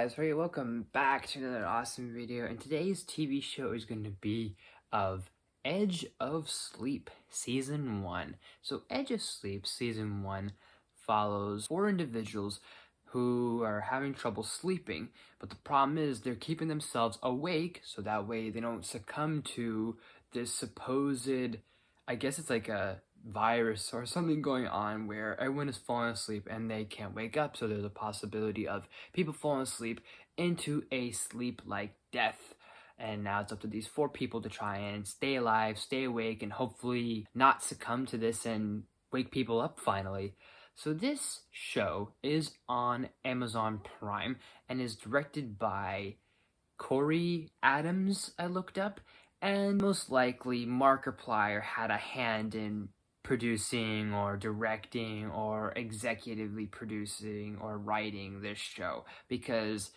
guys, hey, welcome back to another awesome video, and today's TV show is going to be of Edge of Sleep Season 1. So Edge of Sleep Season 1 follows 4 individuals who are having trouble sleeping, but the problem is they're keeping themselves awake so that way they don't succumb to this supposed, I guess it's like a virus or something going on where everyone is falling asleep and they can't wake up, so there's a possibility of people falling asleep into a sleep-like death. And now it's up to these 4 people to try and stay alive, stay awake, and hopefully not succumb to this and wake people up finally. So this show is on Amazon Prime and is directed by Corey Adams, I looked up, and most likely Markiplier had a hand in producing or directing or executively producing or writing this show, because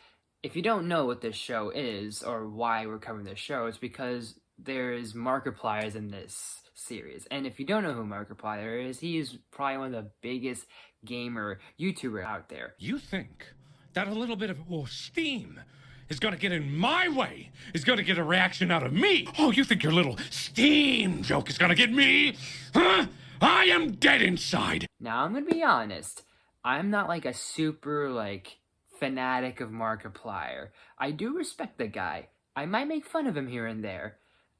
if you don't know what this show is or why we're covering this show, it's because there's Markipliers in this series. And if you don't know who Markiplier is, he is probably one of the biggest gamer YouTuber out there. You think that a little bit of steam is gonna get in my way, is gonna get a reaction out of me? Oh, you think your little steam joke is gonna get me? Huh? I am dead inside. Now, I'm gonna be honest. I'm not like a super fanatic of Markiplier. I do respect the guy. I might make fun of him here and there.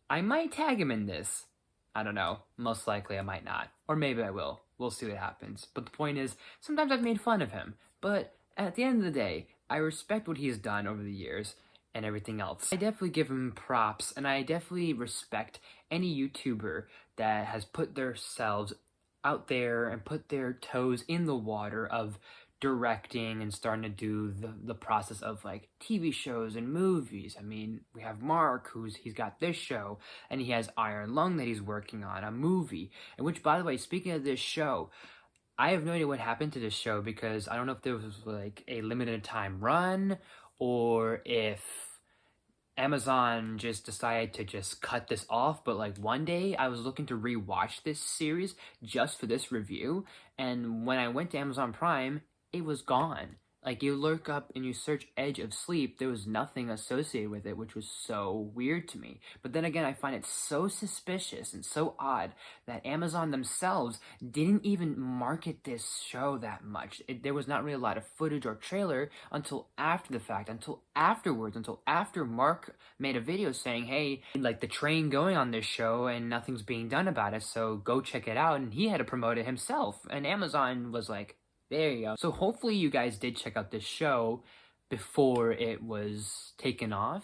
I might tag him in this. I don't know. Most likely I might not. Or maybe I will. We'll see what happens. But the point is, sometimes I've made fun of him. But at the end of the day, I respect what he's done over the years and everything else. I definitely give him props, and I definitely respect any YouTuber that has put themselves out there and put their toes in the water of directing and starting to do the process of TV shows and movies. I mean, we have Mark, he's got this show, and he has Iron Lung that he's working on, a movie. And which, by the way, speaking of this show, I have no idea what happened to this show, because I don't know if there was a limited time run or if Amazon just decided to just cut this off. But one day I was looking to rewatch this series just for this review, and when I went to Amazon Prime, it was gone. You look up and you search Edge of Sleep, there was nothing associated with it, which was so weird to me. But then again, I find it so suspicious and so odd that Amazon themselves didn't even market this show that much. There was not really a lot of footage or trailer until after the fact, until afterwards, until after Mark made a video saying, hey, the train going on this show and nothing's being done about it, so go check it out. And he had to promote it himself. And Amazon was like, there you go. So hopefully you guys did check out this show before it was taken off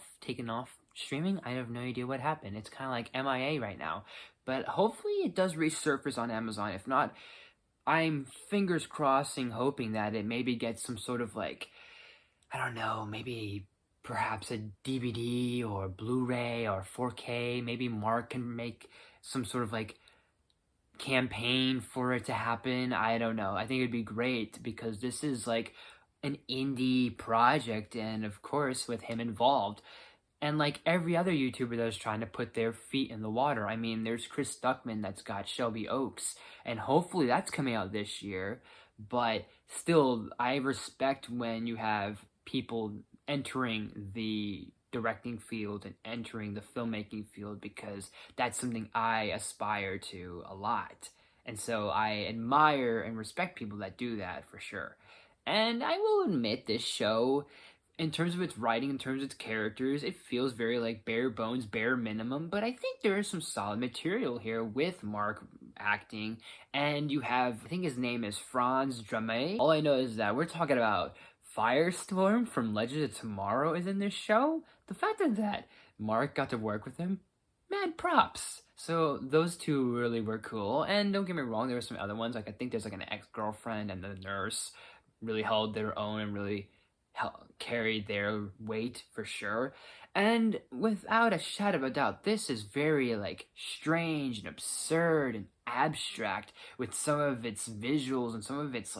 streaming. I have no idea what happened. It's kind of like MIA right now. But hopefully it does resurface on Amazon. If not, I'm fingers crossing, hoping that it maybe gets some sort of I don't know, maybe perhaps a DVD or Blu-ray or 4K. Maybe Mark can make some sort of campaign for it to happen. I don't know. I think it'd be great, because this is an indie project, and of course with him involved, and every other YouTuber that's trying to put their feet in the water. I mean, there's Chris Stuckman that's got Shelby Oaks, and hopefully that's coming out this year. But still, I respect when you have people entering the directing field and entering the filmmaking field, because that's something I aspire to a lot. And so I admire and respect people that do that for sure. And I will admit, this show, in terms of its writing, in terms of its characters, it feels very bare bones, bare minimum, but I think there is some solid material here with Mark acting. And you have, I think his name is Franz Dramé. All I know is that we're talking about Firestorm from Legends of Tomorrow is in this show. The fact that Mark got to work with him, mad props. So those two really were cool. And don't get me wrong, there were some other ones. I think there's an ex-girlfriend and the nurse really held their own and really carried their weight for sure. And without a shadow of a doubt, this is very strange and absurd and abstract with some of its visuals and some of its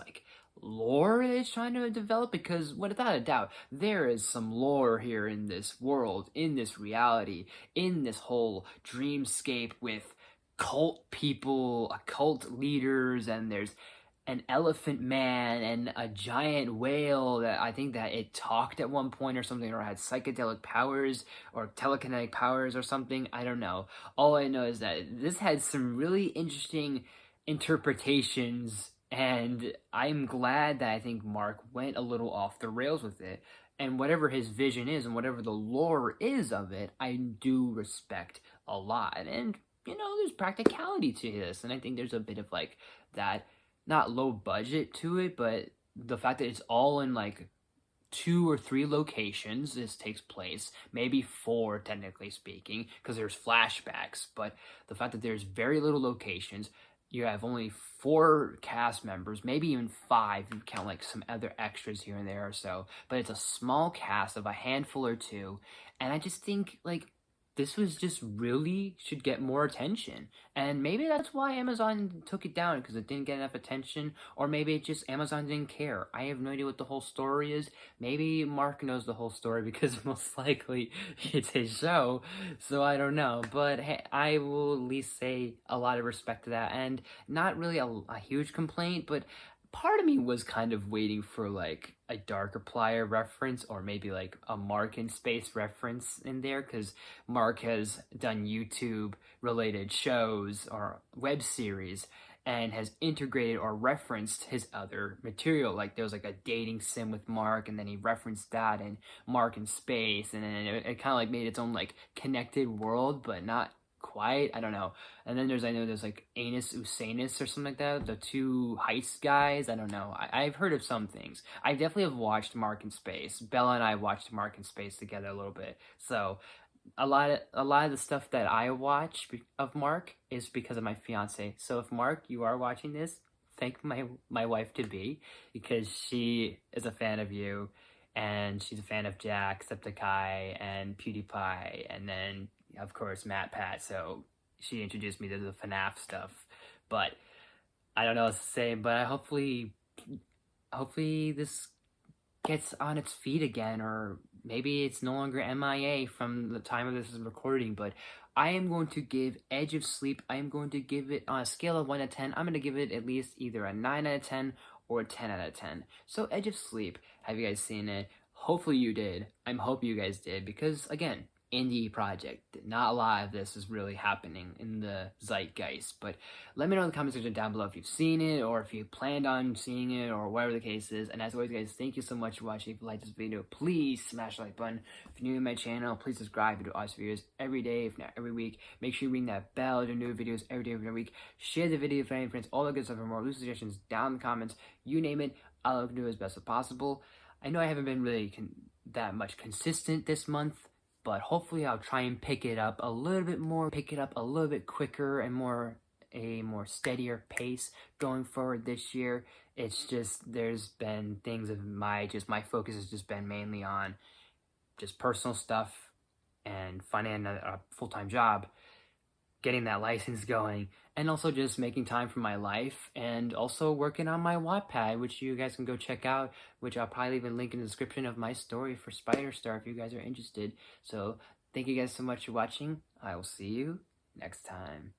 lore that it's trying to develop, because without a doubt there is some lore here in this world, in this reality, in this whole dreamscape with cult people, occult leaders, and there's an elephant man and a giant whale that I think that it talked at one point or something, or had psychedelic powers or telekinetic powers or something. I don't know. All I know is that this had some really interesting interpretations, and I'm glad that I think Mark went a little off the rails with it. And whatever his vision is and whatever the lore is of it, I do respect a lot. And, there's practicality to this. And I think there's a bit of like that, not low budget to it, but the fact that it's all in like 2 or 3 locations this takes place, maybe 4 technically speaking, because there's flashbacks, but the fact that there's very little locations, you have only 4 cast members, maybe even 5 if you count like some other extras here and there or so, but it's a small cast of a handful or 2, and I just think like this was just really should get more attention. And maybe that's why Amazon took it down, because it didn't get enough attention, or maybe it just Amazon didn't care. I have no idea what the whole story is. Maybe Mark knows the whole story because most likely it's his show, so I don't know. But hey, I will at least say a lot of respect to that, and not really a huge complaint, but part of me was kind of waiting for like a Darkiplier reference, or maybe like a Mark in Space reference in there, because Mark has done YouTube related shows or web series and has integrated or referenced his other material. Like there was like a dating sim with Mark, and then he referenced that in Mark in Space, and then it kind of like made its own like connected world, but not quite. I don't know. And then I know there's like Anus Usanus or something like that, the 2 heist guys. I don't know. I've heard of some things. I definitely have watched Mark in Space. Bella and I watched Mark in Space together a little bit. So a lot of the stuff that I watch of Mark is because of my fiance. So if Mark, you are watching this, thank my wife to be, because she is a fan of you, and she's a fan of Jacksepticeye and PewDiePie, and then of course Matt Pat. So she introduced me to the FNAF stuff. But I don't know what to say. But hopefully this gets on its feet again, or maybe it's no longer MIA from the time of this recording. But I am going to give Edge of Sleep, I am going to give it on a scale of 1 to 10. I'm going to give it at least either a 9 out of 10 or a 10 out of 10. So Edge of Sleep, have you guys seen it? Hopefully you did. I hope you guys did, because again, indie project. Not a lot of this is really happening in the zeitgeist, but let me know in the comment section down below if you've seen it, or if you planned on seeing it, or whatever the case is. And as always, guys, thank you so much for watching. If you like this video, please smash the like button. If you're new to my channel, please subscribe. I do awesome videos every day, if not every week. Make sure you ring that bell to new videos every day, every week. Share the video with any friends, all the good stuff, and more loose suggestions down in the comments. You name it, I'll do as best as possible. I know I haven't been really that much consistent this month, but hopefully I'll try and pick it up a little bit more, pick it up a little bit quicker, and a more steadier pace going forward this year. It's just, there's been things of my focus has just been mainly on just personal stuff and finding a full-time job, getting that license going, and also just making time for my life, and also working on my Wattpad, which you guys can go check out, which I'll probably leave a link in the description of my story for Spider Star if you guys are interested. So thank you guys so much for watching. I will see you next time.